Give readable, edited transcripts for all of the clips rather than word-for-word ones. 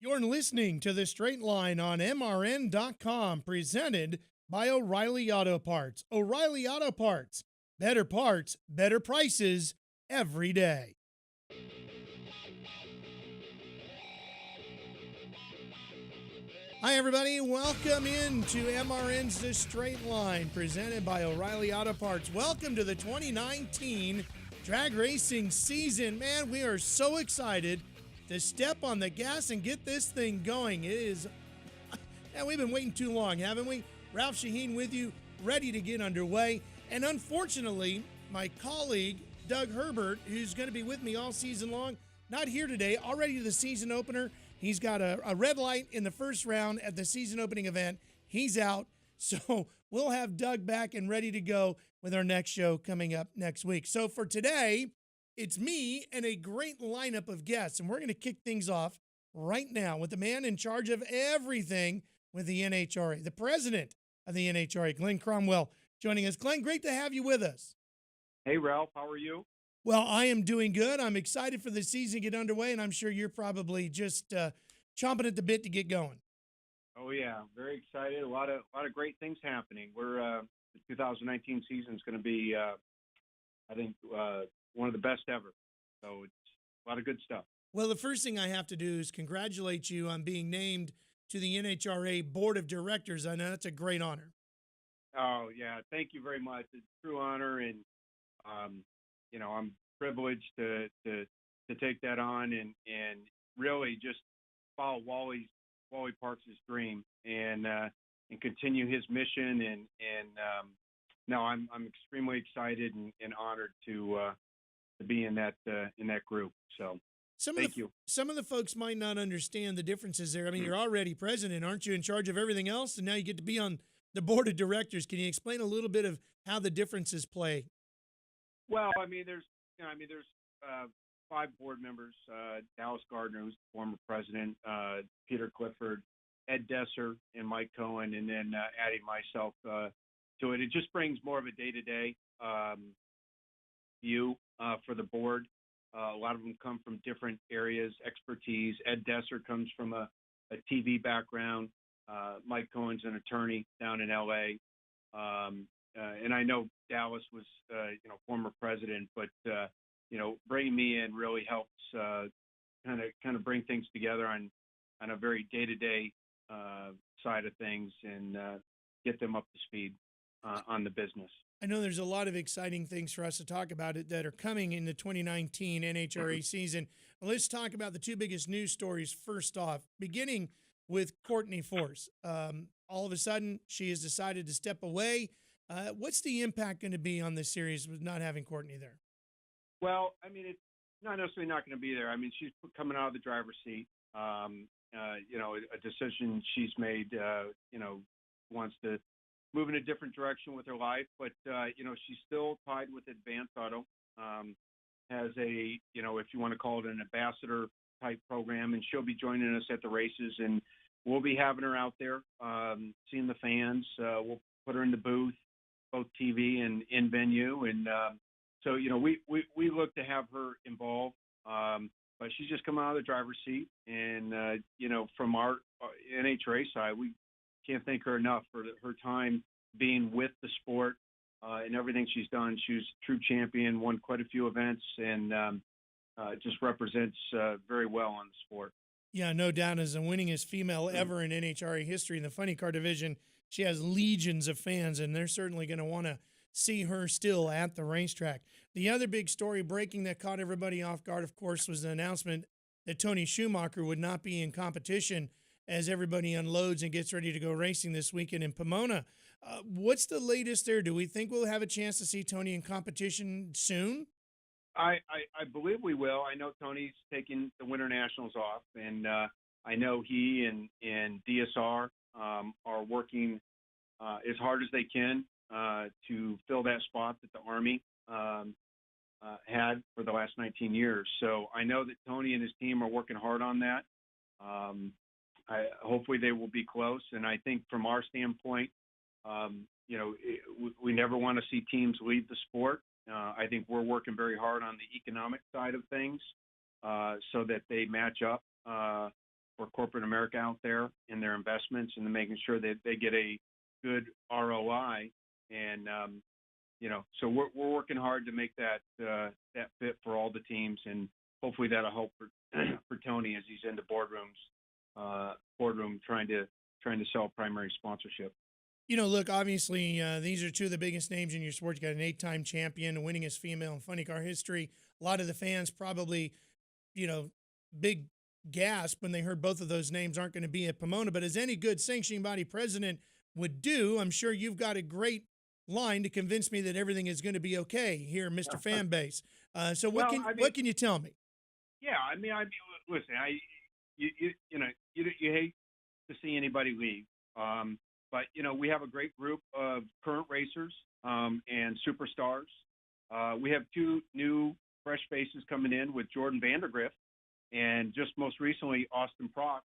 You're listening to The Straight Line on MRN.com, presented by O'Reilly Auto Parts. O'Reilly Auto Parts. Better parts, better prices every day. Hi, everybody. Welcome into MRN's The Straight Line, presented by O'Reilly Auto Parts. Welcome to the 2019 drag racing season. Man, we are so excited to step on the gas and get this thing going. It is, and we've been waiting too long, haven't we? Ralph Sheheen with you, ready to get underway. And unfortunately, my colleague, Doug Herbert, who's going to be with me all season long, not here today, already to the season opener. He's got a red light in the first round at the season opening event. He's out. So we'll have Doug back and ready to go with our next show coming up next week. So for today, it's me and a great lineup of guests, and we're going to kick things off right now with the man in charge of everything with the NHRA, the president of the NHRA, Glen Cromwell, joining us. Glen, great to have you with us. Hey, Ralph, how are you? Well, I am doing good. I'm excited for the season to get underway, and I'm sure you're probably just chomping at the bit to get going. Oh yeah, very excited. A lot of great things happening. We're the 2019 season is going to be, I think, one of the best ever. So it's a lot of good stuff. Well, the first thing I have to do is congratulate you on being named to the NHRA Board of Directors. I know that's a great honor. Oh yeah, thank you very much. It's a true honor, and I'm privileged to take that on and really just follow Wally Parks' dream and continue his mission. No, I'm extremely excited and honored to be in that group. So thank you. Some of the folks might not understand the differences there. I mean, you're already president, aren't you, in charge of everything else, and now you get to be on the board of directors. Can you explain a little bit of how the differences play? Well, there's 5 board members: Dallas Gardner, who's the former president, Peter Clifford, Ed Desser, and Mike Cohen, and then adding myself to it. It just brings more of a day-to-day view for the board. A lot of them come from different areas, expertise. Ed Desser comes from a TV background. Mike Cohen's an attorney down in L.A. And I know Dallas was, former president, but bringing me in really helps kind of bring things together on a very day-to-day side of things and get them up to speed on the business. I know there's a lot of exciting things for us to talk about that are coming in the 2019 NHRA season. Let's talk about the 2 biggest news stories first off, beginning with Courtney Force. All of a sudden, she has decided to step away. What's the impact going to be on this series with not having Courtney there? Well, it's not necessarily not going to be there. She's coming out of the driver's seat. A decision she's made, wants to move in a different direction with her life. But, she's still tied with Advanced Auto, has a, if you want to call it an ambassador type program, and she'll be joining us at the races. And we'll be having her out there, seeing the fans. We'll put her in the booth, both TV and in venue. And so, we look to have her involved. But she's just come out of the driver's seat. And, from our NHRA side, we can't thank her enough for her time being with the sport and everything she's done. She's a true champion, won quite a few events, and just represents very well on the sport. Yeah, no doubt. As the winningest female ever in NHRA history in the funny car division, she has legions of fans, and they're certainly going to want to see her still at the racetrack. The other big story breaking that caught everybody off guard, of course, was the announcement that Tony Schumacher would not be in competition as everybody unloads and gets ready to go racing this weekend in Pomona. What's the latest there? Do we think we'll have a chance to see Tony in competition soon? I believe we will. I know Tony's taking the Winter Nationals off, and I know he and DSR are working as hard as they can to fill that spot that the Army had for the last 19 years. So I know that Tony and his team are working hard on that. Hopefully they will be close. And I think from our standpoint, we never want to see teams leave the sport. I think we're working very hard on the economic side of things so that they match up for corporate America out there in their investments and making sure that they get a good ROI. And so we're working hard to make that fit for all the teams, and hopefully that'll help for for Tony as he's in the boardroom trying to sell primary sponsorship. Look, obviously, these are two of the biggest names in your sport. You got an 8-time champion, the winningest female in funny car history. A lot of the fans probably, big gasp when they heard both of those names aren't going to be at Pomona. But as any good sanctioning body president would do, I'm sure you've got a great line to convince me that everything is going to be okay here, Mr. Fanbase. So what can you tell me? Yeah, listen, you hate to see anybody leave. But, we have a great group of current racers and superstars. We have 2 new fresh faces coming in with Jordan Vandergrift and just most recently Austin Prock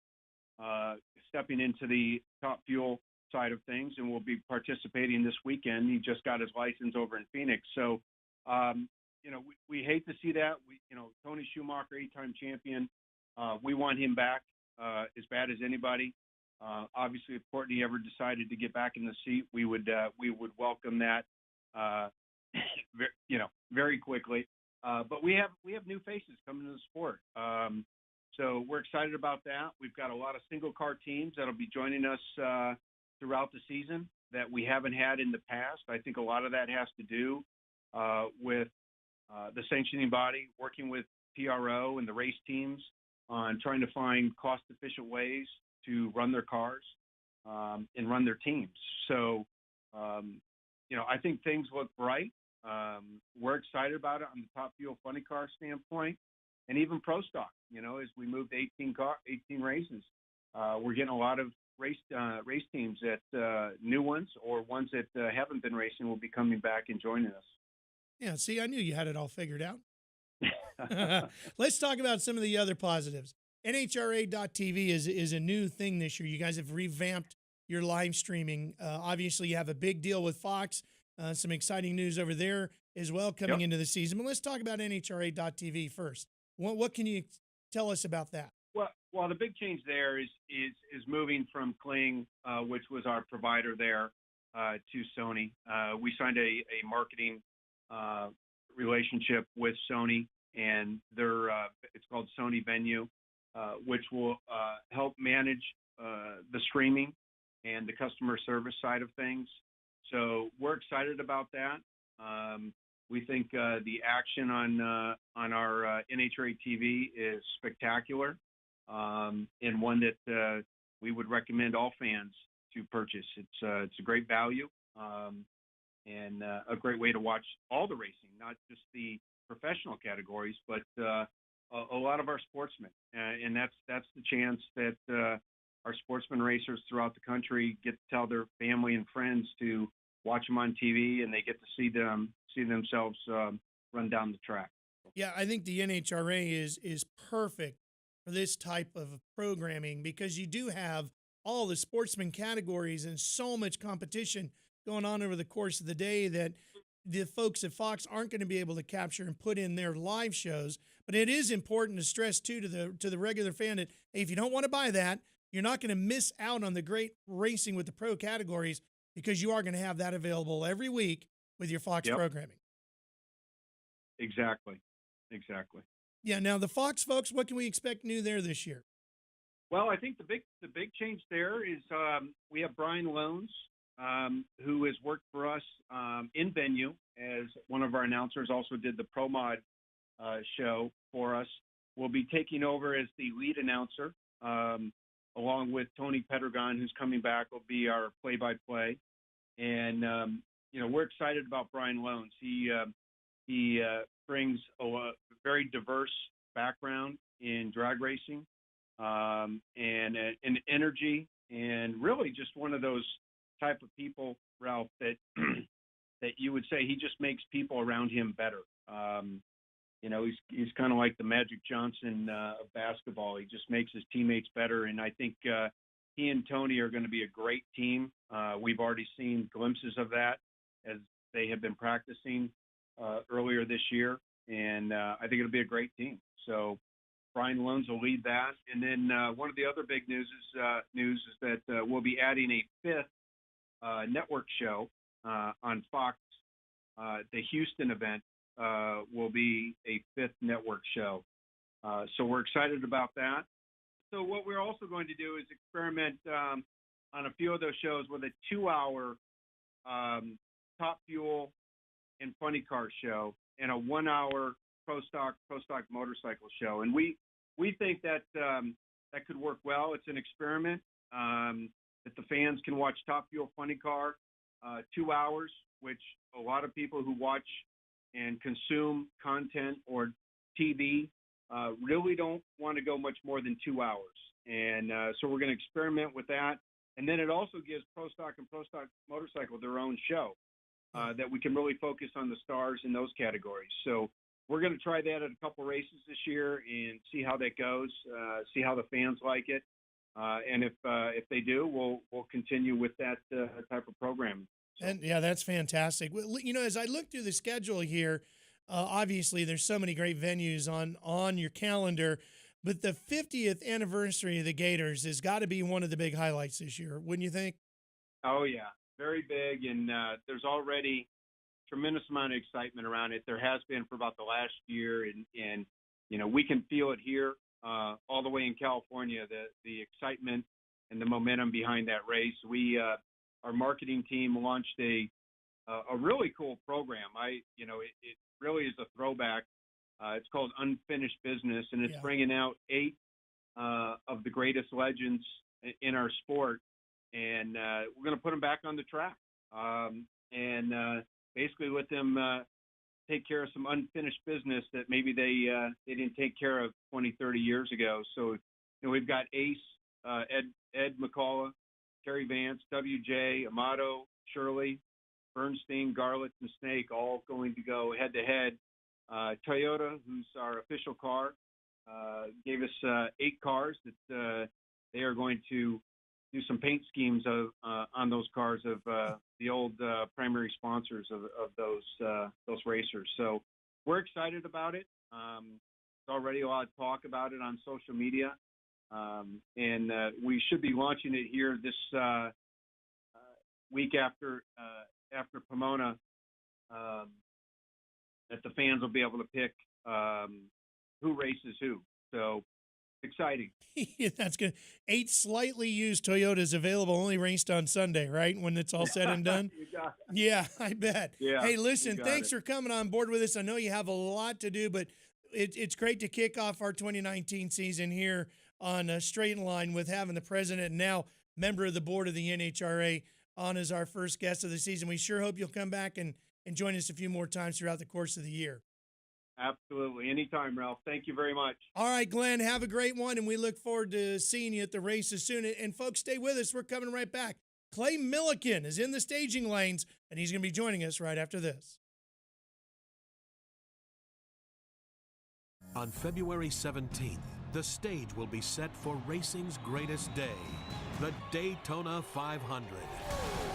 stepping into the Top Fuel side of things and will be participating this weekend. He just got his license over in Phoenix. So, we hate to see that. Tony Schumacher, 8-time champion, we want him back as bad as anybody. Obviously, if Courtney ever decided to get back in the seat, we would welcome that, very quickly. But we have new faces coming to the sport, so we're excited about that. We've got a lot of single car teams that'll be joining us throughout the season that we haven't had in the past. I think a lot of that has to do with the sanctioning body working with PRO and the race teams on trying to find cost-efficient ways to run their cars and run their teams. So, I think things look bright. We're excited about it on the Top Fuel funny car standpoint, and even Pro Stock. As we move to 18 races, we're getting a lot of race teams that new ones or ones that haven't been racing will be coming back and joining us. Yeah, see, I knew you had it all figured out. Let's talk about some of the other positives. NHRA.TV is a new thing this year. You guys have revamped your live streaming. Obviously, you have a big deal with Fox. Some exciting news over there as well coming into the season. But let's talk about NHRA.TV first. What can you tell us about that? Well, the big change there is moving from Kling, which was our provider there, to Sony. We signed a marketing relationship with Sony, and it's called Sony Venue, which will help manage the streaming and the customer service side of things. So we're excited about that. We think the action on our NHRA TV is spectacular, and one that we would recommend all fans to purchase. It's a great value and a great way to watch all the racing, not just the professional categories, but a lot of our sportsmen. And that's the chance that our sportsman racers throughout the country get to tell their family and friends to watch them on TV, and they get to see themselves run down the track. Yeah, I think the NHRA is perfect for this type of programming because you do have all the sportsman categories and so much competition going on over the course of the day that the folks at Fox aren't going to be able to capture and put in their live shows. But it is important to stress too to the regular fan that, hey, if you don't want to buy that, you're not going to miss out on the great racing with the pro categories because you are going to have that available every week with your Fox programming. Exactly. Yeah. Now the Fox folks, what can we expect new there this year? Well, I think the big change there is we have Brian Loans, who has worked for us in venue as one of our announcers, also did the Pro Mod show for us. Will be taking over as the lead announcer, along with Tony Pedregon, who's coming back, will be our play-by-play. And, we're excited about Brian Loans. He brings a very diverse background in drag racing and an energy, and really just one of those type of people, Ralph, that that you would say he just makes people around him better. He's kind of like the Magic Johnson of basketball. He just makes his teammates better, and I think he and Tony are going to be a great team. We've already seen glimpses of that as they have been practicing earlier this year, and I think it'll be a great team. So Brian Lones will lead that. And then one of the other big news is that we'll be adding a fifth network show on Fox. The Houston event will be a fifth network show. So we're excited about that. So what we're also going to do is experiment on a few of those shows with a 2-hour Top Fuel and Funny Car show and a 1-hour Pro Stock motorcycle show. And we think that that could work well. It's an experiment that the fans can watch Top Fuel Funny Car 2 hours, which a lot of people who watch and consume content or TV really don't want to go much more than 2 hours. And so we're going to experiment with that. And then it also gives Pro Stock and Pro Stock Motorcycle their own show that we can really focus on the stars in those categories. So we're going to try that at a couple races this year and see how that goes, see how the fans like it. And if they do, we'll continue with that type of program. So. And yeah, that's fantastic. You know, as I look through the schedule here, obviously there's so many great venues on your calendar, but the 50th anniversary of the Gators has got to be one of the big highlights this year, wouldn't you think? Oh yeah, very big, and there's already tremendous amount of excitement around it. There has been for about the last year, and you know, we can feel it here all the way in California, the excitement and the momentum behind that race. We our marketing team launched a really cool program. It really is a throwback. It's called Unfinished Business, and it's bringing out 8 of the greatest legends in our sport, and we're going to put them back on the track and basically let them take care of some unfinished business that maybe they didn't take care of 20, 30 years ago. So, you know, we've got Ace, Ed McCullough, Terry Vance, WJ, Amato, Shirley, Bernstein, Garlitz, and Snake all going to go head-to-head. Toyota, who's our official car, gave us 8 cars that they are going to do some paint schemes on those cars of the old primary sponsors of those racers. So we're excited about it. There's already a lot of talk about it on social media, and we should be launching it here this week after Pomona. That the fans will be able to pick who races who. So exciting. Yeah, that's good. 8 slightly used Toyotas available, only raced on Sunday, right? When it's all said and done. Yeah, I bet. Yeah, hey, listen, thanks for coming on board with us. I know you have a lot to do, but it's great to kick off our 2019 season here on a Straight Line with having the president and now member of the board of the NHRA on as our first guest of the season. We sure hope you'll come back and join us a few more times throughout the course of the year. Absolutely. Anytime, Ralph. Thank you very much. All right, Glenn, have a great one, and we look forward to seeing you at the races soon. And folks, stay with us. We're coming right back. Clay Millican is in the staging lanes, and he's going to be joining us right after this. On February 17th, the stage will be set for racing's greatest day, the Daytona 500.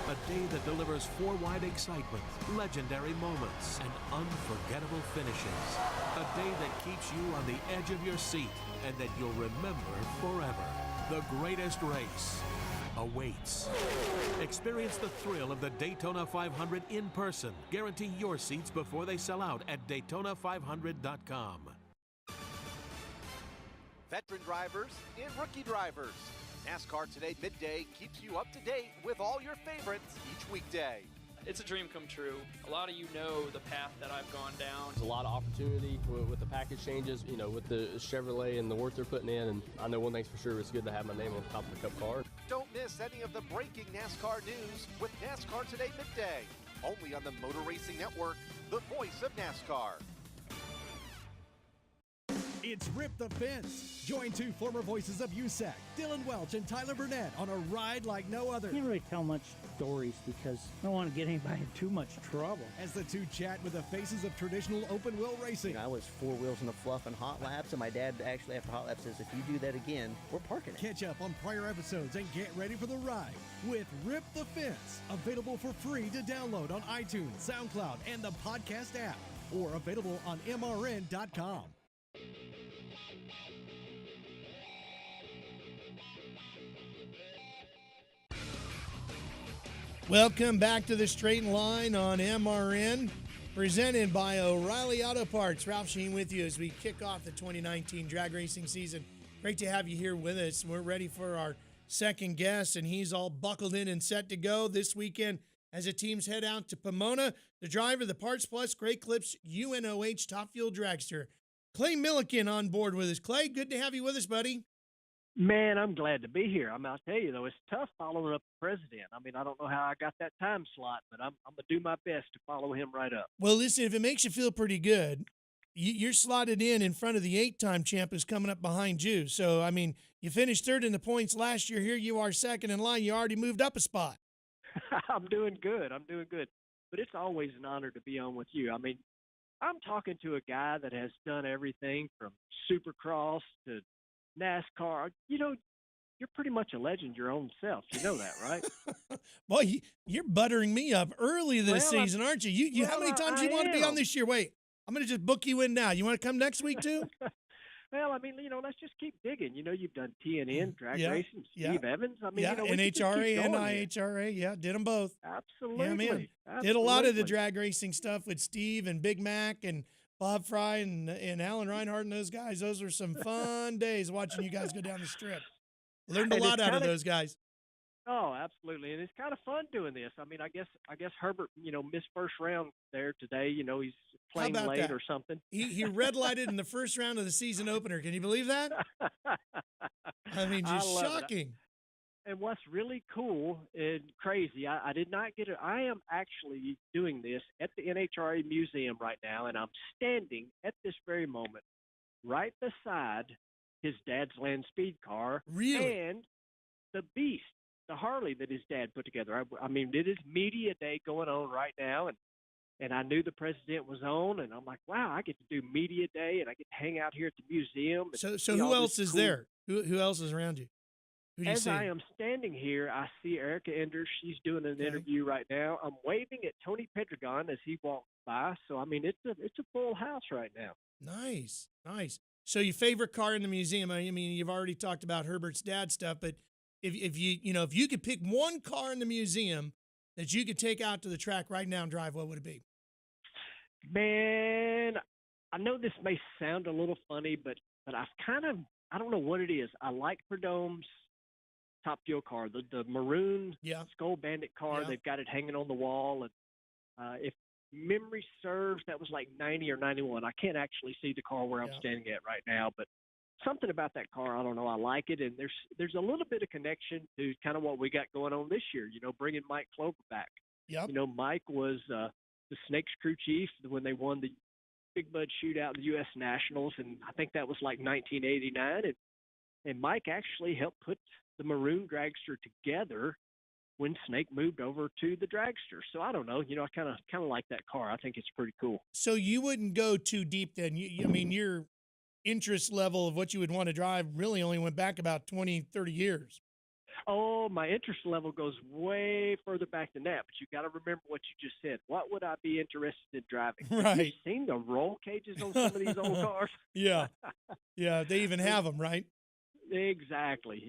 A day that delivers four-wide excitement, legendary moments, and unforgettable finishes. A day that keeps you on the edge of your seat and that you'll remember forever. The greatest race awaits. Experience the thrill of the Daytona 500 in person. Guarantee your seats before they sell out at Daytona500.com. Veteran drivers and rookie drivers. NASCAR Today Midday keeps you up to date with all your favorites each weekday. It's a dream come true. A lot of you know the path that I've gone down. There's a lot of opportunity with the package changes, you know, with the Chevrolet and the work they're putting in. And I know one thing's for sure, it's good to have my name on the top of the Cup car. Don't miss any of the breaking NASCAR news with NASCAR Today Midday. Only on the Motor Racing Network, the voice of NASCAR. It's Rip the Fence. Join 2 former voices of USAC, Dylan Welch and Tyler Burnett, on a ride like no other. I can't really tell much stories because I don't want to get anybody in too much trouble. As the 2 chat with the faces of traditional open-wheel racing. I was 4 wheels in the fluff and hot laps, and my dad actually after hot laps says, if you do that again, we're parking it. Catch up on prior episodes and get ready for the ride with Rip the Fence. Available for free to download on iTunes, SoundCloud, and the podcast app. Or available on MRN.com. Welcome back to the Straight Line on MRN, presented by O'Reilly Auto Parts. Ralph Sheheen with you as we kick off the 2019 drag racing season. Great to have you here with us. We're ready for our second guest, and he's all buckled in and set to go this weekend as the teams head out to Pomona. The driver, the Parts Plus Great Clips UNOH Top Fuel Dragster, Clay Millican, on board with us. Clay, good to have you with us, buddy. Man, I'm glad to be here. I'll tell you, though, it's tough following up the president. I mean, I don't know how I got that time slot, but I'm going to do my best to follow him right up. Well, listen, if it makes you feel pretty good, you're slotted in front of the 8-time champ who's coming up behind you. So, I mean, you finished third in the points last year. Here you are second in line. You already moved up a spot. I'm doing good. But it's always an honor to be on with you. I mean, I'm talking to a guy that has done everything from Supercross to NASCAR. You know, you're pretty much a legend your own self. You know that, right? Boy, you're buttering me up early this season, aren't you? You how many times you want to be on this year? Wait, I'm going to just book you in now. You want to come next week too? Well, I mean, let's just keep digging. You've done TNN, drag racing, Steve Evans. I mean, NHRA, NHRA, did them both. Absolutely. Yeah, man. Absolutely. Did a lot of the drag racing stuff with Steve and Big Mac and Bob Fry and Alan Reinhardt and those guys. Those were some fun days watching you guys go down the strip. Learned a lot out of those guys. Oh, absolutely. And it's kind of fun doing this. I mean, I guess Herbert, missed first round there today. He's playing late that? Or something. He red lighted in the first round of the season opener. Can you believe that? I mean, just shocking. And what's really cool and crazy, I did not get it. I am actually doing this at the NHRA Museum right now, and I'm standing at this very moment right beside his dad's land speed car. Really? And the Beast, the Harley that his dad put together. I mean, it is media day going on right now, and I knew the president was on, and I'm like, wow, I get to do media day, and I get to hang out here at the museum. So who else is there? Who else is around you? As I am standing here, I see Erica Enders. She's doing an interview right now. I'm waving at Tony Pedregon as he walks by. So, I mean, it's a full house right now. Nice. So your favorite car in the museum, I mean, you've already talked about Herbert's dad stuff, but if you could pick one car in the museum that you could take out to the track right now and drive, what would it be? Man, I know this may sound a little funny, but I don't know what it is. I like Perdome's Top Fuel car, the maroon Skull Bandit car. They've got it hanging on the wall, and if memory serves, that was like 90 or 91. I can't actually see the car where I'm standing at right now, but something about that car, I don't know, I like it. And there's a little bit of connection to kind of what we got going on this year, bringing Mike Clover back. Yep. Mike was the Snakes crew chief when they won the Big Bud Shootout in the U.S. Nationals, and I think that was like 1989, and Mike actually helped put the maroon dragster together when Snake moved over to the dragster. So I don't know, I kind of like that car. I think it's pretty cool. So you wouldn't go too deep then. I mean, your interest level of what you would want to drive really only went back about 20, 30 years. Oh, my interest level goes way further back than that, but you got to remember what you just said. What would I be interested in driving? Right. Have you seen the roll cages on some of these old cars? Yeah, they even have them, right? Exactly.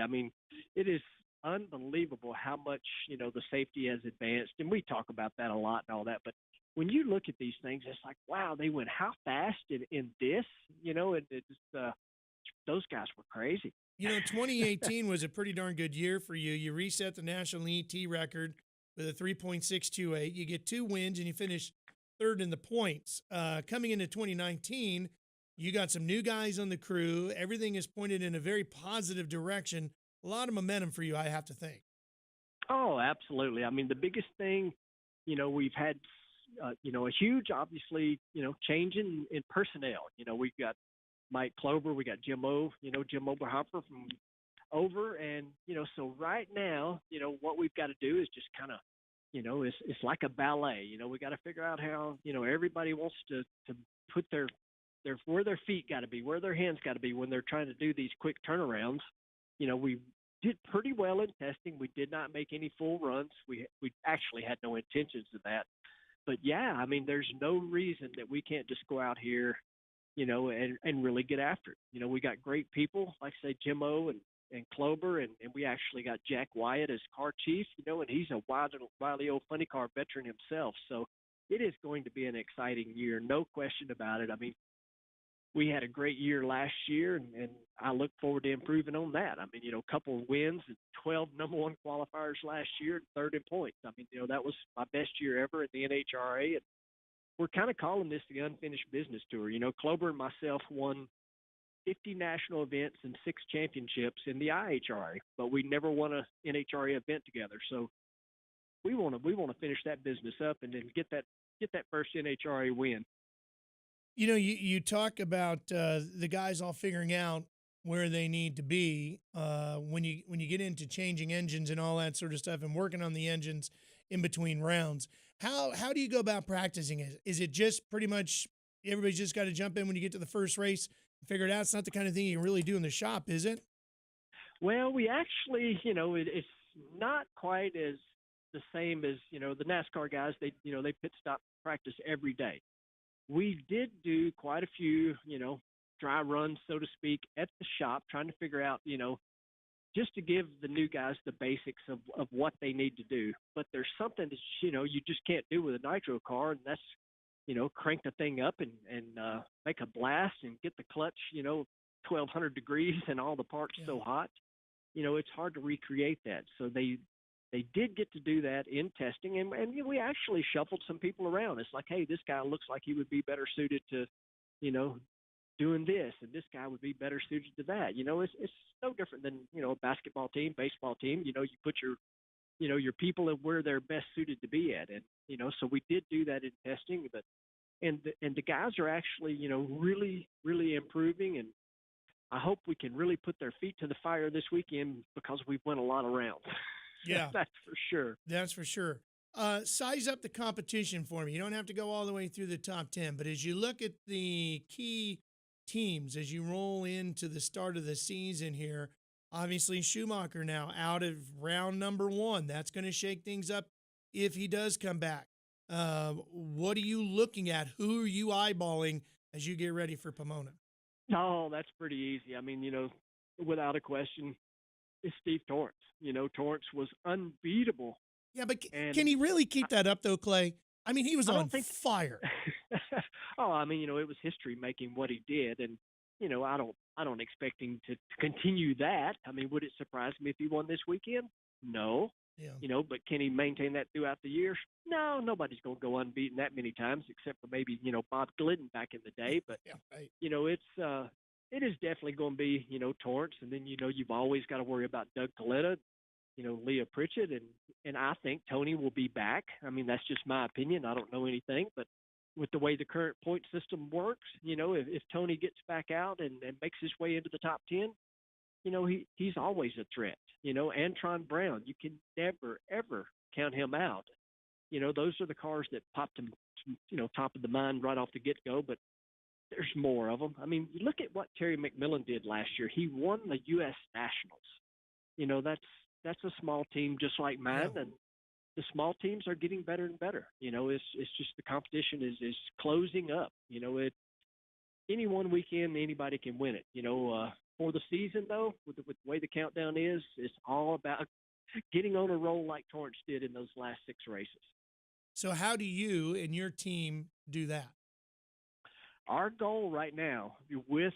I mean, it is unbelievable how much, the safety has advanced, and we talk about that a lot and all that, but when you look at these things, it's like, wow, they went how fast in this, and it's, those guys were crazy. 2018 was a pretty darn good year for you. You reset the national ET record with a 3.628. You get 2 wins, and you finish third in the points. Coming into 2019, you got some new guys on the crew. Everything is pointed in a very positive direction. A lot of momentum for you, I have to think. Oh, absolutely. I mean, the biggest thing, we've had, a huge, obviously, change in personnel. We've got Mike Clover, we got Jim Oberhopper from over. And, so right now, what we've got to do is just kind of, it's like a ballet. We got to figure out how, everybody wants to put where their feet got to be, where their hands got to be when they're trying to do these quick turnarounds. We did pretty well in testing. We did not make any full runs. We actually had no intentions of that. But, yeah, I mean, there's no reason that we can't just go out here, and really get after it. We got great people, like, say, Jim O and and Clover, and we actually got Jack Wyatt as car chief, and he's a wily old funny car veteran himself. So it is going to be an exciting year, no question about it. I mean, we had a great year last year, and I look forward to improving on that. I mean, a couple of wins and 12 number one qualifiers last year, third in points. I mean, that was my best year ever at the NHRA, and we're kind of calling this the unfinished business tour. Clover and myself won 50 national events and 6 championships in the IHRA, but we never won a NHRA event together. So we want to finish that business up and then get that first NHRA win. You talk about the guys all figuring out where they need to be when you get into changing engines and all that sort of stuff and working on the engines in between rounds. How do you go about practicing it? Is it just pretty much everybody's just got to jump in when you get to the first race and figure it out? It's not the kind of thing you really do in the shop, is it? Well, we actually, it's not quite as the same as, the NASCAR guys. They pit stop practice every day. We did do quite a few, dry runs, so to speak, at the shop, trying to figure out, just to give the new guys the basics of what they need to do. But there's something that, you just can't do with a nitro car, and that's, crank the thing up and make a blast and get the clutch, 1,200 degrees and all the parts so hot. It's hard to recreate that. So they did get to do that in testing, and we actually shuffled some people around. It's like, hey, this guy looks like he would be better suited to, doing this, and this guy would be better suited to that. It's no different than, a basketball team, baseball team. You put your people at where they're best suited to be at. And, so we did do that in testing, but, and the guys are actually, really, really improving, and I hope we can really put their feet to the fire this weekend because we've won a lot of rounds. Yeah, that's for sure. That's for sure. Size up the competition for me. You don't have to go all the way through the top 10, but as you look at the key teams, as you roll into the start of the season here, obviously Schumacher now out of round number 1. That's going to shake things up if he does come back. What are you looking at? Who are you eyeballing as you get ready for Pomona? Oh, that's pretty easy. I mean, without a question, it's Steve Torrence. Torrence was unbeatable. Yeah, but can he really keep that up, though, Clay? I mean, he was on fire. Oh, I mean, it was history making what he did, and I don't expect him to continue that. I mean, would it surprise me if he won this weekend? No. Yeah. But can he maintain that throughout the year? No, nobody's going to go unbeaten that many times, except for maybe Bob Glidden back in the day. But yeah, right. It is definitely going to be Torrance, and then you've always got to worry about Doug Coletta, Leah Pritchett, and I think Tony will be back. I mean, that's just my opinion. I don't know anything, but with the way the current point system works, if Tony gets back out and makes his way into the top 10, he's always a threat. Antron Brown, you can never, ever count him out. Those are the cars that popped him, top of the mind right off the get-go, but there's more of them. I mean, you look at what Terry McMillan did last year. He won the U.S. Nationals. That's a small team just like mine, and the small teams are getting better and better. It's just the competition is closing up. Any one weekend, anybody can win it. For the season, though, with the way the countdown is, it's all about getting on a roll like Torrance did in those last 6 races. So how do you and your team do that? Our goal right now, with,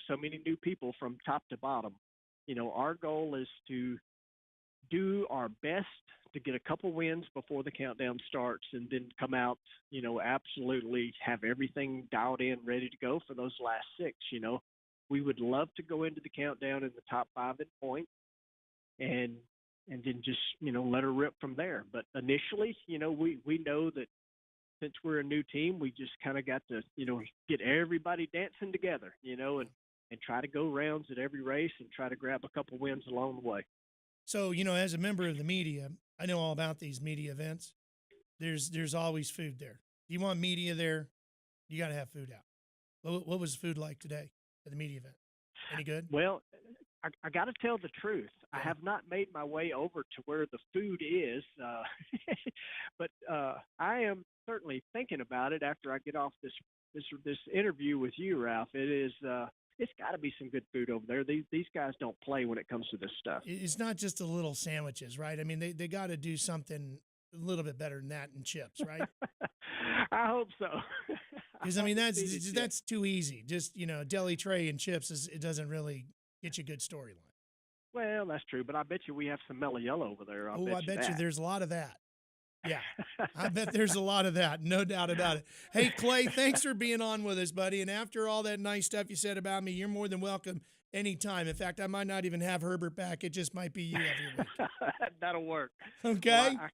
so many new people from top to bottom, our goal is to do our best to get a couple wins before the countdown starts and then come out, absolutely have everything dialed in, ready to go for those last 6. We would love to go into the countdown in the top 5 in points and then just, let her rip from there. But initially, we know that since we're a new team, we just kind of got to, get everybody dancing together, and try to go rounds at every race and try to grab a couple wins along the way. So, as a member of the media, I know all about these media events. There's always food there. You want media there, you got to have food out. What was the food like today at the media event? Any good? Well, I got to tell the truth. Yeah. I have not made my way over to where the food is, but I am certainly thinking about it after I get off this interview with you, Ralph. It is it's got to be some good food over there. These guys don't play when it comes to this stuff. It's not just the little sandwiches, right? I mean, they got to do something a little bit better than that in chips, right? I hope so. Because I mean, that's too easy. Just, deli tray and chips it doesn't really get you a good storyline. Well, that's true, but I bet you we have some mellow yellow over there. I bet you there's a lot of that. Yeah, I bet there's a lot of that, no doubt about it. Hey, Clay, thanks for being on with us, buddy. And after all that nice stuff you said about me, you're more than welcome anytime. In fact, I might not even have Herbert back. It just might be you every week. That'll work. Okay. Well,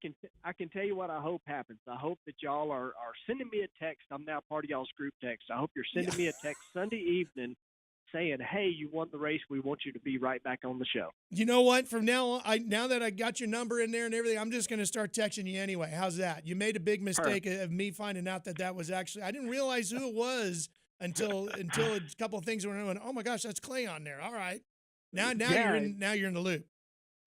I can tell you what I hope happens. I hope that y'all are sending me a text. I'm now part of y'all's group text. I hope you're sending me a text Sunday evening saying, hey, you won the race. We want you to be right back on the show. You know what? From now on, now that I got your number in there and everything, I'm just going to start texting you anyway. How's that? You made a big mistake of me finding out that was actually – I didn't realize who it was until a couple of things were on. Oh, my gosh, that's Clay on there. All right. Now you're in the loop.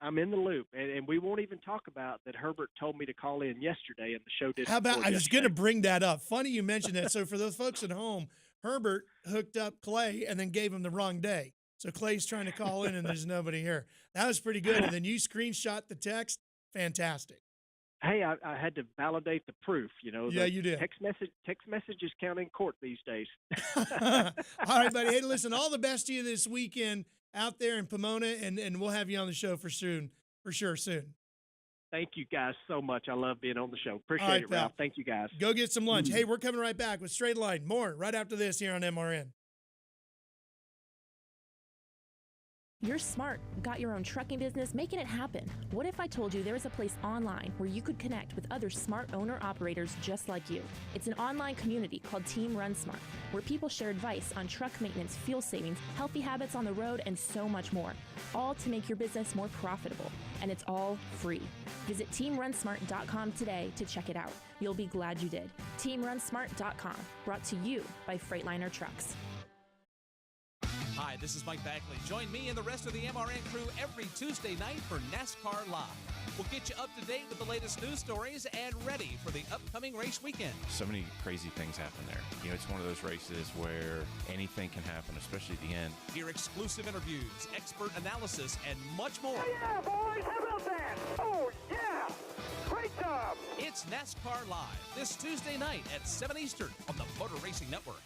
I'm in the loop, and we won't even talk about that Herbert told me to call in yesterday, and the show didn't. How about – I was going to bring that up. Funny you mentioned that. So for those folks at home – Herbert hooked up Clay and then gave him the wrong day. So Clay's trying to call in and there's nobody here. That was pretty good. And then you screenshot the text. Fantastic. Hey, I had to validate the proof, Yeah, you did. Text messages count in court these days. All right, buddy. Hey, listen, all the best to you this weekend out there in Pomona, and we'll have you on the show for sure soon. Thank you guys so much. I love being on the show. Appreciate it, Ralph. Thank you, guys. Go get some lunch. Hey, we're coming right back with Straight Line. More right after this here on MRN. You're smart, got your own trucking business, making it happen. What if I told you there was a place online where you could connect with other smart owner-operators just like you? It's an online community called Team Run Smart, where people share advice on truck maintenance, fuel savings, healthy habits on the road, and so much more, all to make your business more profitable. And it's all free. Visit teamrunsmart.com today to check it out. You'll be glad you did. teamrunsmart.com, brought to you by Freightliner Trucks. Hi, this is Mike Backley. Join me and the rest of the MRN crew every Tuesday night for NASCAR Live. We'll get you up to date with the latest news stories and ready for the upcoming race weekend. So many crazy things happen there. It's one of those races where anything can happen, especially at the end. Hear exclusive interviews, expert analysis, and much more. Oh, yeah, boys, how about that? Oh, yeah! Great job! It's NASCAR Live this Tuesday night at 7 Eastern on the Motor Racing Network.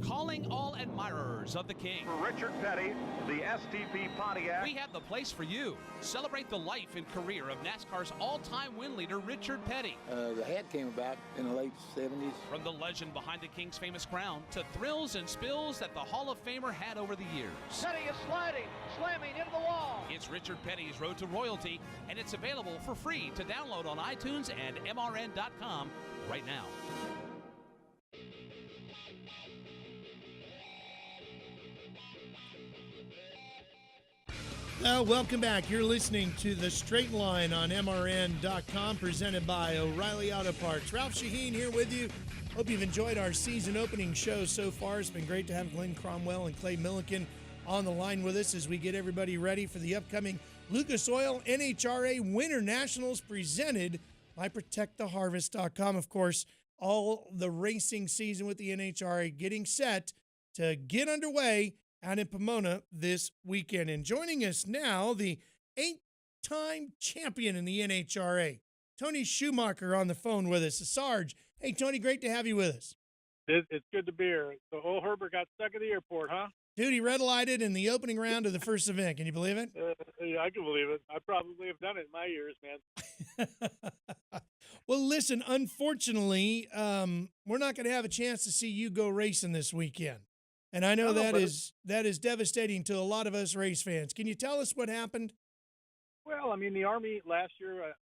Calling all admirers of the King. For Richard Petty, the STP Pontiac. We have the place for you. Celebrate the life and career of NASCAR's all-time win leader, Richard Petty. The hat came about in the late 70s. From the legend behind the King's famous crown to thrills and spills that the Hall of Famer had over the years. Petty is slamming into the wall. It's Richard Petty's Road to Royalty, and it's available for free to download on iTunes and MRN.com right now. Welcome back. You're listening to The Straight Line on MRN.com, presented by O'Reilly Auto Parts. Ralph Sheheen here with you. Hope you've enjoyed our season opening show so far. It's been great to have Glen, Cromwell, and Clay Millican on the line with us as we get everybody ready for the upcoming Lucas Oil NHRA Winter Nationals presented by ProtectTheHarvest.com. Of course, all the racing season with the NHRA getting set to get underway out in Pomona this weekend. And joining us now, the 8-time champion in the NHRA, Tony Schumacher, on the phone with us. Sarge, hey, Tony, great to have you with us. It's good to be here. So old Herbert got stuck at the airport, huh? Dude, he red-lighted in the opening round of the first event. Can you believe it? Yeah, I can believe it. I probably have done it in my years, man. Well, listen, unfortunately, we're not going to have a chance to see you go racing this weekend. And I know that is devastating to a lot of us race fans. Can you tell us what happened? Well, I mean, the Army last year,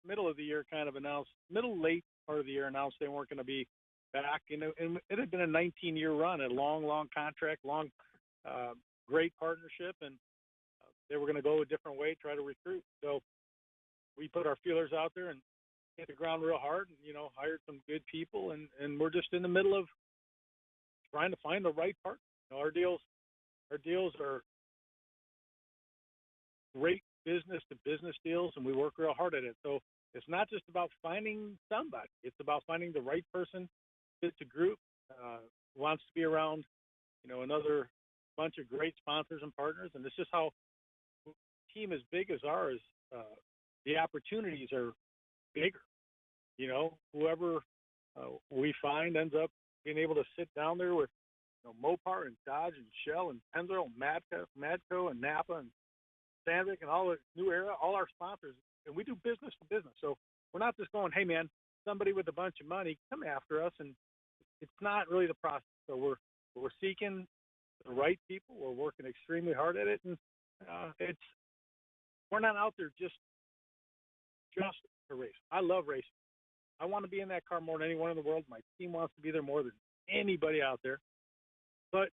middle of the year kind of announced, late part of the year announced they weren't going to be back. And it had been a 19-year run, a long contract, great partnership, and they were going to go a different way, try to recruit. So we put our feelers out there and hit the ground real hard and, hired some good people. And we're just in the middle of trying to find the right partner. Our deals are great business-to-business deals, and we work real hard at it. So it's not just about finding somebody. It's about finding the right person, fits a group, wants to be around, another bunch of great sponsors and partners, and it's just how a team as big as ours, the opportunities are bigger. You know, whoever we find ends up being able to sit down there with Mopar and Dodge and Shell and Pennzoil and Madco and Napa and Sandvik and all the New Era, all our sponsors, and we do business to business. So we're not just going, hey, man, somebody with a bunch of money, come after us, and it's not really the process. So we're seeking the right people. We're working extremely hard at it, and we're not out there just to race. I love racing. I want to be in that car more than anyone in the world. My team wants to be there more than anybody out there. But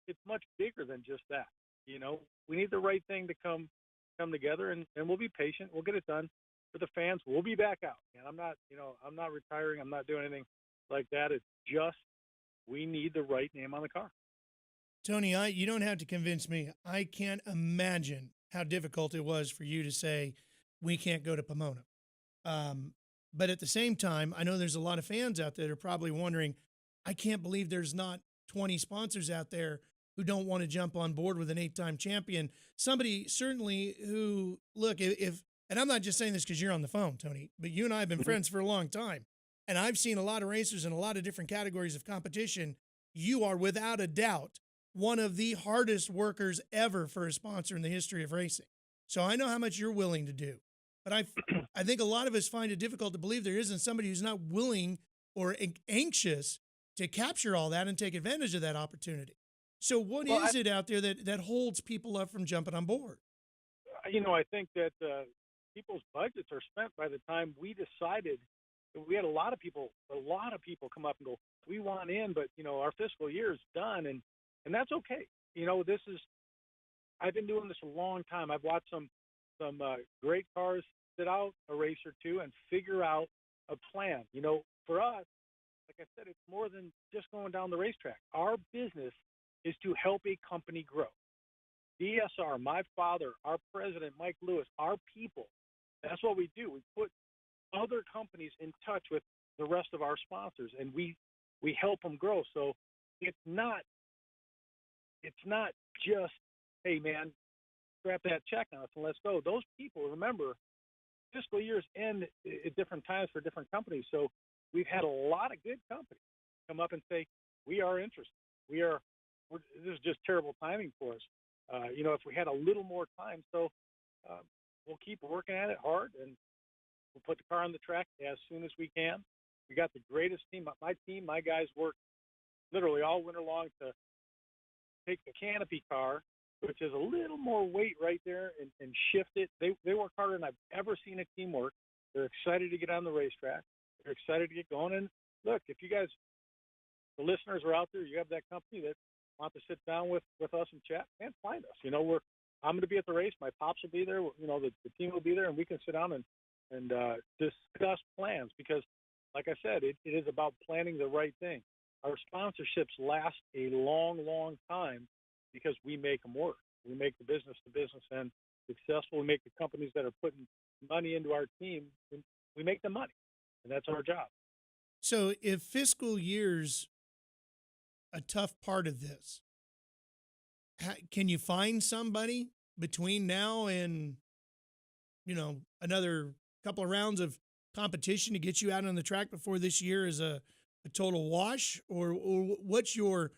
it's much bigger than just that. You know, we need the right thing to come together, and we'll be patient. We'll get it done for the fans. We'll be back out. And I'm not retiring. I'm not doing anything like that. It's just we need the right name on the car. Tony, you don't have to convince me. I can't imagine how difficult it was for you to say we can't go to Pomona. But at the same time, I know there's a lot of fans out there that are probably wondering, I can't believe there's not 20 sponsors out there who don't want to jump on board with an 8-time champion. Somebody certainly who, look, and I'm not just saying this because you're on the phone, Tony, but you and I have been friends for a long time. And I've seen a lot of racers in a lot of different categories of competition. You are without a doubt one of the hardest workers ever for a sponsor in the history of racing. So I know how much you're willing to do. But I think a lot of us find it difficult to believe there isn't somebody who's not willing or anxious to capture all that and take advantage of that opportunity. So what is it out there that holds people up from jumping on board? You know, I think that people's budgets are spent by the time we decided. We had a lot of people come up and go, we want in, but, you know, our fiscal year is done, and that's okay. You know, I've been doing this a long time. I've watched some great cars sit out a race or two and figure out a plan. You know, for us, like I said, it's more than just going down the racetrack. Our business is to help a company grow. DSR, my father, our president, Mike Lewis, our people, that's what we do. We put other companies in touch with the rest of our sponsors, and we help them grow. So it's not just, hey, man, scrap that check on us and let's go. Those people, remember, fiscal years end at different times for different companies. So we've had a lot of good companies come up and say, we are interested. This is just terrible timing for us. You know, if we had a little more time. So we'll keep working at it hard, and we'll put the car on the track as soon as we can. We got the greatest team. My guys work literally all winter long to take the canopy car, which is a little more weight right there, and shift it. They work harder than I've ever seen a team work. They're excited to get on the racetrack. They're excited to get going. And look, if you guys, the listeners are out there, you have that company that want to sit down with us and chat, and find us. You know, I'm going to be at the race. My pops will be there. You know, the team will be there, and we can sit down and discuss plans, because, like I said, it is about planning the right thing. Our sponsorships last a long, long time because we make them work. We make the business to business and successful. We make the companies that are putting money into our team, we make them money, and that's our job. So if fiscal year's a tough part of this, can you find somebody between now and, you know, another couple of rounds of competition to get you out on the track before this year is a total wash? Or what's your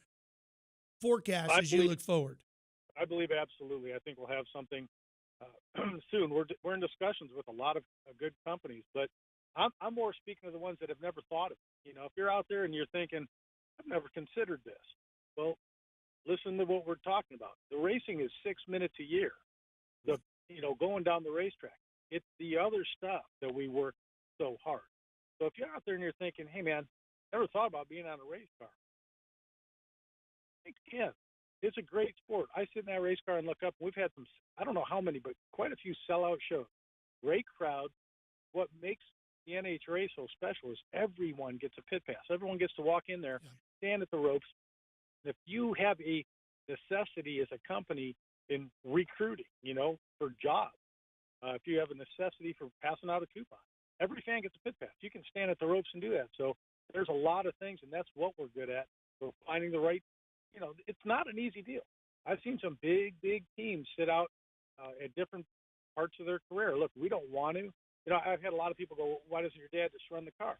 forecast as you look forward? I believe absolutely. I think we'll have something soon. We're in discussions with a lot of good companies, but I'm more speaking of the ones that have never thought of it. You know, if you're out there and you're thinking, I've never considered this, well, listen to what we're talking about. The racing is 6 minutes a year. Going down the racetrack, it's the other stuff that we work so hard. So if you're out there and you're thinking, hey, man, never thought about being on a race car, think again. It's a great sport. I sit in that race car and look up. We've had some, I don't know how many, but quite a few sellout shows. Great crowd. What makes the NHRA so special is everyone gets a pit pass. Everyone gets to walk in there, stand at the ropes. If you have a necessity as a company in recruiting, you know, for jobs, if you have a necessity for passing out a coupon, every fan gets a pit pass. You can stand at the ropes and do that. So there's a lot of things, and that's what we're good at. We're finding the right it's not an easy deal. I've seen some big teams sit out at different parts of their career. Look, we don't want to. I've had a lot of people go, why doesn't your dad just run the car?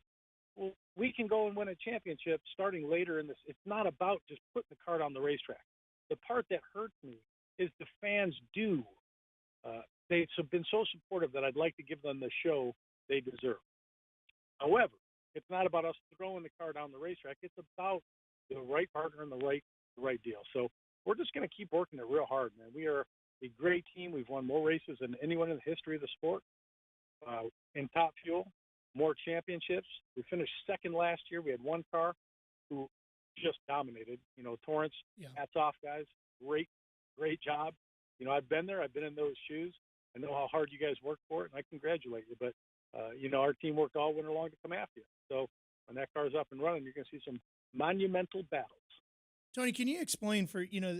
Well, we can go and win a championship starting later in this. It's not about just putting the car on the racetrack. The part that hurts me is the fans do. They've been so supportive that I'd like to give them the show they deserve. However, it's not about us throwing the car down the racetrack. It's about the right partner and the right deal. So we're just going to keep working it real hard, man. We are a great team. We've won more races than anyone in the history of the sport. In Top Fuel, more championships. We finished second last year. We had one car who just dominated. Torrance, hats off, guys. Great job. I've been there. I've been in those shoes. I know how hard you guys work for it, and I congratulate you. But, our team worked all winter long to come after you. So when that car's up and running, you're going to see some monumental battles. Tony, can you explain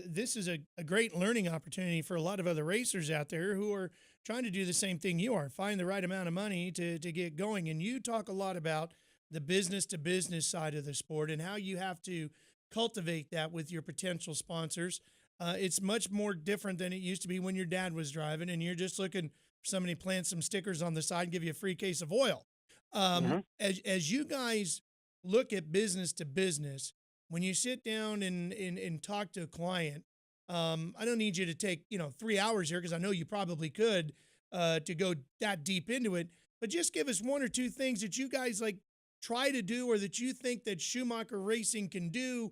this is a great learning opportunity for a lot of other racers out there who are trying to do the same thing you are, find the right amount of money to get going. And you talk a lot about the business-to-business side of the sport and how you have to cultivate that with your potential sponsors. It's much more different than it used to be when your dad was driving and you're just looking for somebody to plant some stickers on the side and give you a free case of oil. As you guys look at business to business, when you sit down and talk to a client, I don't need you to take 3 hours here because I know you probably could to go that deep into it. But just give us one or two things that you guys try to do or that you think that Schumacher Racing can do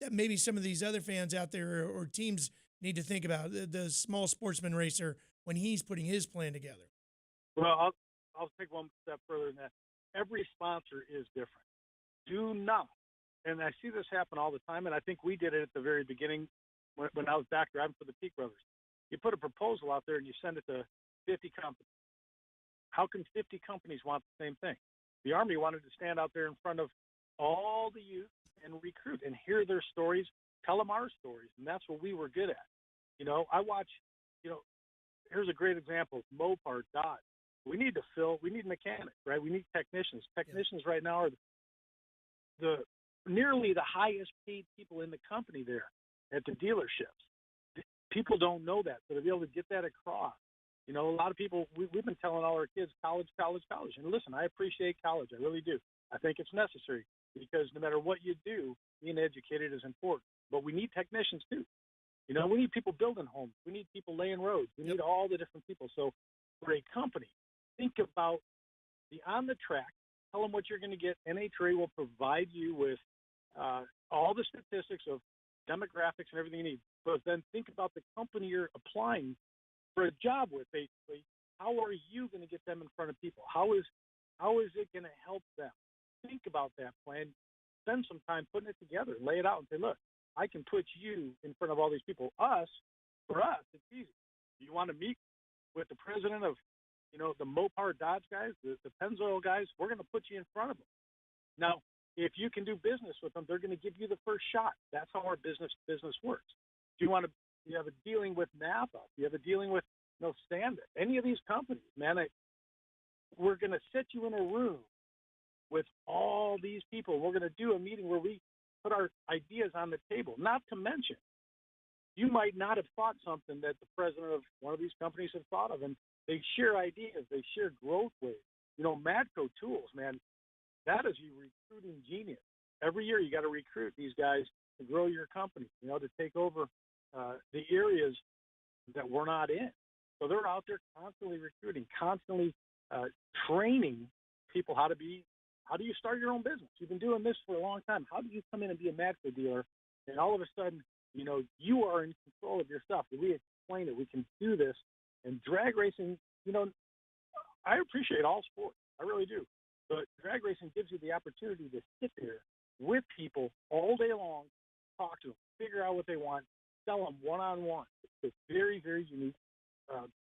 that maybe some of these other fans out there or teams need to think about. The small sportsman racer when he's putting his plan together. Well, I'll take one step further than that. Every sponsor is different. Do not. And I see this happen all the time, and I think we did it at the very beginning when I was back driving for the Peak Brothers. You put a proposal out there and you send it to 50 companies. How can 50 companies want the same thing? The Army wanted to stand out there in front of all the youth and recruit and hear their stories, tell them our stories, and that's what we were good at. I watch, here's a great example, Mopar, Dodge. We need mechanics, right? We need technicians. Technicians right now are the nearly the highest paid people in the company there at the dealerships. People don't know that, so to be able to get that across. A lot of people, we've been telling all our kids, college. And listen, I appreciate college. I really do. I think it's necessary because no matter what you do, being educated is important. But we need technicians too. We need people building homes. We need people laying roads. We need all the different people. So for a company, think about the on the track. Tell them what you're going to get. NHRA will provide you with all the statistics of demographics and everything you need. But then think about the company you're applying for a job with, basically. How are you going to get them in front of people? How is it going to help them? Think about that plan. Spend some time putting it together. Lay it out and say, look, I can put you in front of all these people. For us, it's easy. You want to meet with the president of, the Mopar Dodge guys, the Pennzoil guys, we're going to put you in front of them. Now, if you can do business with them, they're going to give you the first shot. That's how our business works. Do you have a dealing with Napa? Do you have a dealing with Standard? Any of these companies, man, we're going to set you in a room with all these people. We're going to do a meeting where we put our ideas on the table. Not to mention, you might not have thought something that the president of one of these companies had thought of, and they share ideas. They share growth ways. Matco Tools, man, that is your recruiting genius. Every year you got to recruit these guys to grow your company, to take over the areas that we're not in. So they're out there constantly recruiting, constantly training people how do you start your own business? You've been doing this for a long time. How do you come in and be a Matco dealer? And all of a sudden, you are in control of your stuff. We explain it. We can do this. And drag racing, I appreciate all sports. I really do. But drag racing gives you the opportunity to sit there with people all day long, talk to them, figure out what they want, sell them one-on-one. It's a very, very unique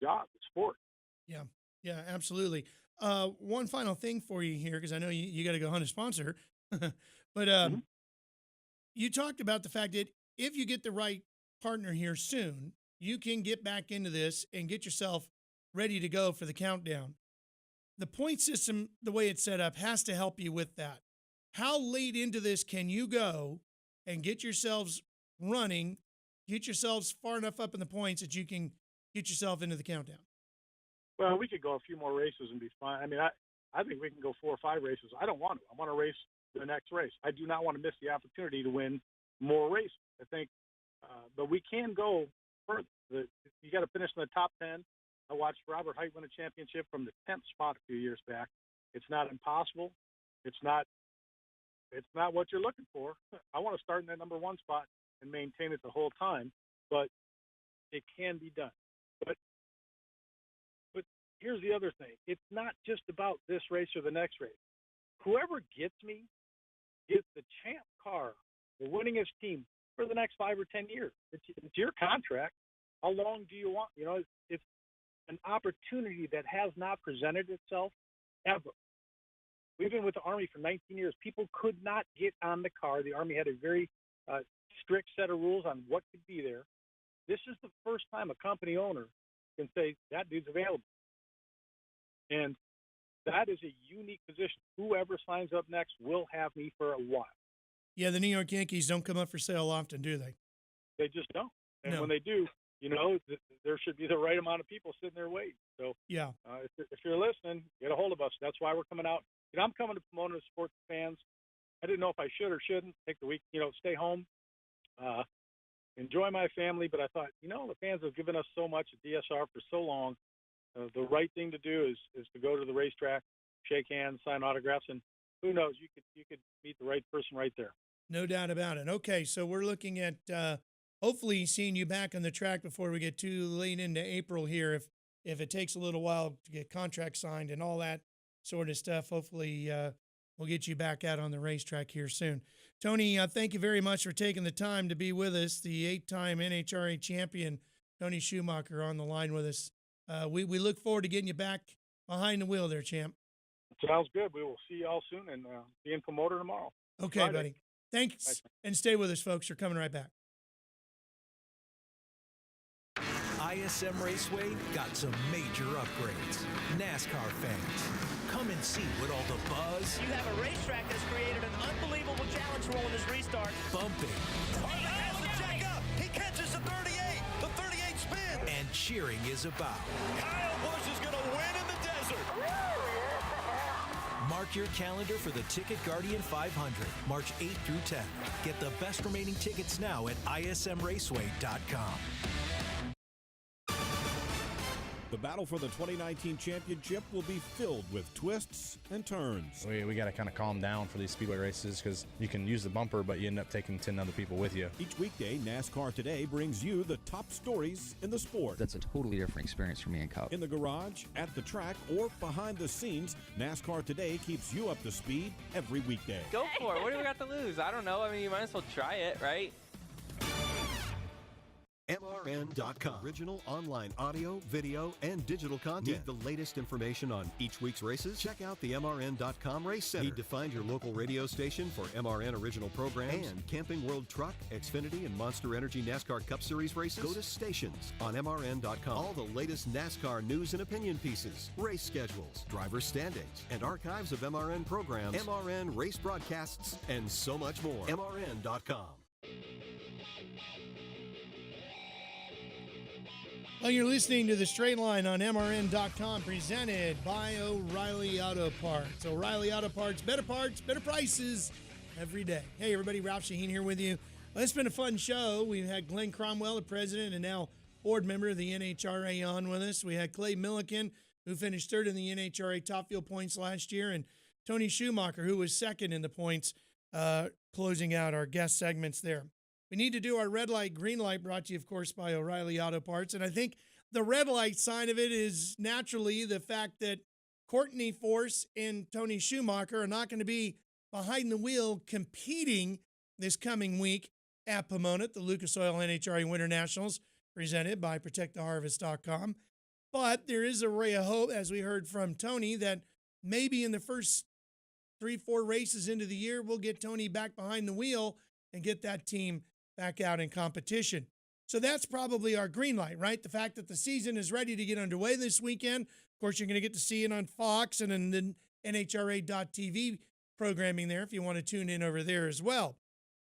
job, sport. Yeah, absolutely. One final thing for you here, because I know you got to go hunt a sponsor. But you talked about the fact that if you get the right partner here soon, you can get back into this and get yourself ready to go for the countdown. The point system, the way it's set up, has to help you with that. How late into this can you go and get yourselves running, get yourselves far enough up in the points that you can get yourself into the countdown? Well, we could go a few more races and be fine. I mean, I think we can go 4 or 5 races. I don't want to. I want to race the next race. I do not want to miss the opportunity to win more races. I think, but we can go further. You got to finish in the top 10. I watched Robert Height win a championship from the 10th spot a few years back. It's not impossible. It's not what you're looking for. I want to start in that number 1 spot and maintain it the whole time, but it can be done. But here's the other thing. It's not just about this race or the next race. Whoever gets me gets the champ car, the winningest team for the next 5 or 10 years. It's your contract. How long do you want? You know, it's an opportunity that has not presented itself ever. We've been with the Army for 19 years. People could not get on the car. The Army had a very strict set of rules on what could be there. This is the first time a company owner can say, that dude's available. And that is a unique position. Whoever signs up next will have me for a while. Yeah, the New York Yankees don't come up for sale often, do they? They just don't. And No. when they do, you know, there should be the right amount of people sitting there waiting. So Yeah. if you're listening, get a hold of us. That's why we're coming out. You know, I'm coming to promote and support the fans. I didn't know if I should or shouldn't take the week, you know, stay home, enjoy my family. But I thought, you know, the fans have given us so much at DSR for so long. The right thing to do is to go to the racetrack, shake hands, sign autographs, and who knows, you could meet the right person right there. No doubt about it. Okay, so we're looking at hopefully seeing you back on the track before we get too late into April here. If it takes a little while to get contracts signed and all that sort of stuff, hopefully we'll get you back out on the racetrack here soon. Tony, thank you very much for taking the time to be with us. The 8-time NHRA champion, Tony Schumacher, on the line with us. We look forward to getting you back behind the wheel there, champ. Sounds good. We will see you all soon and be in promoter tomorrow. Okay, Friday. buddy. Thanks. Bye. And stay with us, folks. We're coming right back. ISM Raceway got some major upgrades. NASCAR fans, come and see what all the buzz. You have a racetrack that's created an unbelievable challenge for when this restart. Bumping. Oh, he has the jack up. He catches the 38. The 38 spins. And cheering is about. Kyle Busch is going to win in the desert. Mark your calendar for the Ticket Guardian 500, March 8th through 10th. Get the best remaining tickets now at ismraceway.com. The battle for the 2019 championship will be filled with twists and turns. We got to kind of calm down for these speedway races because you can use the bumper, but you end up taking 10 other people with you. Each weekday, NASCAR Today brings you the top stories in the sport. That's a totally different experience for me and Cup. In the garage, at the track, or behind the scenes, NASCAR Today keeps you up to speed every weekday. Go for it. What do we got to lose? I don't know. I mean, you might as well try it, right? MRN.com. Original online audio, video, and digital content. Need the latest information on each week's races? Check out the MRN.com Race Center. Need to find your local radio station for MRN original programs and Camping World Truck, Xfinity, and Monster Energy NASCAR Cup Series races? Go to Stations on MRN.com. All the latest NASCAR news and opinion pieces, race schedules, driver standings, and archives of MRN programs, MRN race broadcasts, and so much more. MRN.com. Well, you're listening to The Straight Line on MRN.com, presented by O'Reilly Auto Parts. O'Reilly Auto Parts, better prices every day. Hey, everybody, Ralph Sheheen here with you. Well, it's been a fun show. We've had Glen Cromwell, the president and now board member of the NHRA, on with us. We had Clay Millican, who finished third in the NHRA Top Fuel points last year, and Tony Schumacher, who was second in the points, closing out our guest segments there. We need to do our red light, green light, brought to you, of course, by O'Reilly Auto Parts. And I think the red light side of it is naturally the fact that Courtney Force and Tony Schumacher are not going to be behind the wheel competing this coming week at Pomona at the Lucas Oil NHRA Winter Nationals, presented by ProtectTheHarvest.com. But there is a ray of hope, as we heard from Tony, that maybe in the first 3-4 races into the year, we'll get Tony back behind the wheel and get that team back out in competition. So that's probably our green light, right? The fact that the season is ready to get underway this weekend. Of course, you're going to get to see it on Fox and in the NHRA.TV programming there if you want to tune in over there as well.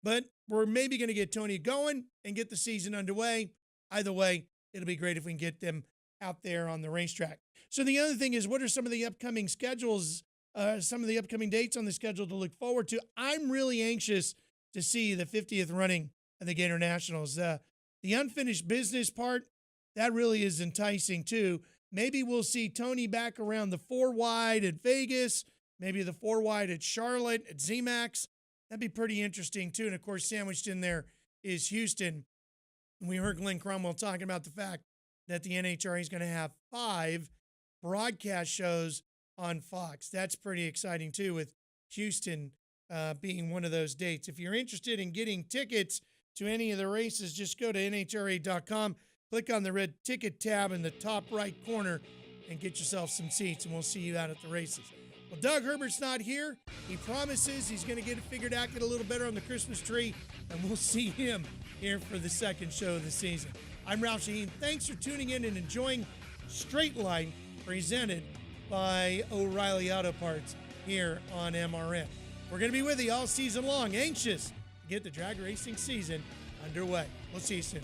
But we're maybe going to get Tony going and get the season underway. Either way, it'll be great if we can get them out there on the racetrack. So the other thing is, what are some of the upcoming schedules, some of the upcoming dates on the schedule to look forward to? I'm really anxious to see the 50th running of the Gator Nationals. The unfinished business part, that really is enticing too. Maybe we'll see Tony back around the 4 wide at Vegas, maybe the 4 wide at Charlotte, at ZMAX. That'd be pretty interesting too. And of course, sandwiched in there is Houston. And we heard Glen Cromwell talking about the fact that the NHRA is going to have 5 broadcast shows on Fox. That's pretty exciting too, with Houston being one of those dates. If you're interested in getting tickets to any of the races, just go to NHRA.com, click on the red ticket tab in the top right corner, and get yourself some seats, and we'll see you out at the races. Well, Doug Herbert's not here. He promises he's going to get it figured out, get a little better on the Christmas tree, and we'll see him here for the second show of the season. I'm Ralph Sheheen. Thanks for tuning in and enjoying Straight Line, presented by O'Reilly Auto Parts here on MRN. We're going to be with you all season long, anxious to get the drag racing season underway. We'll see you soon.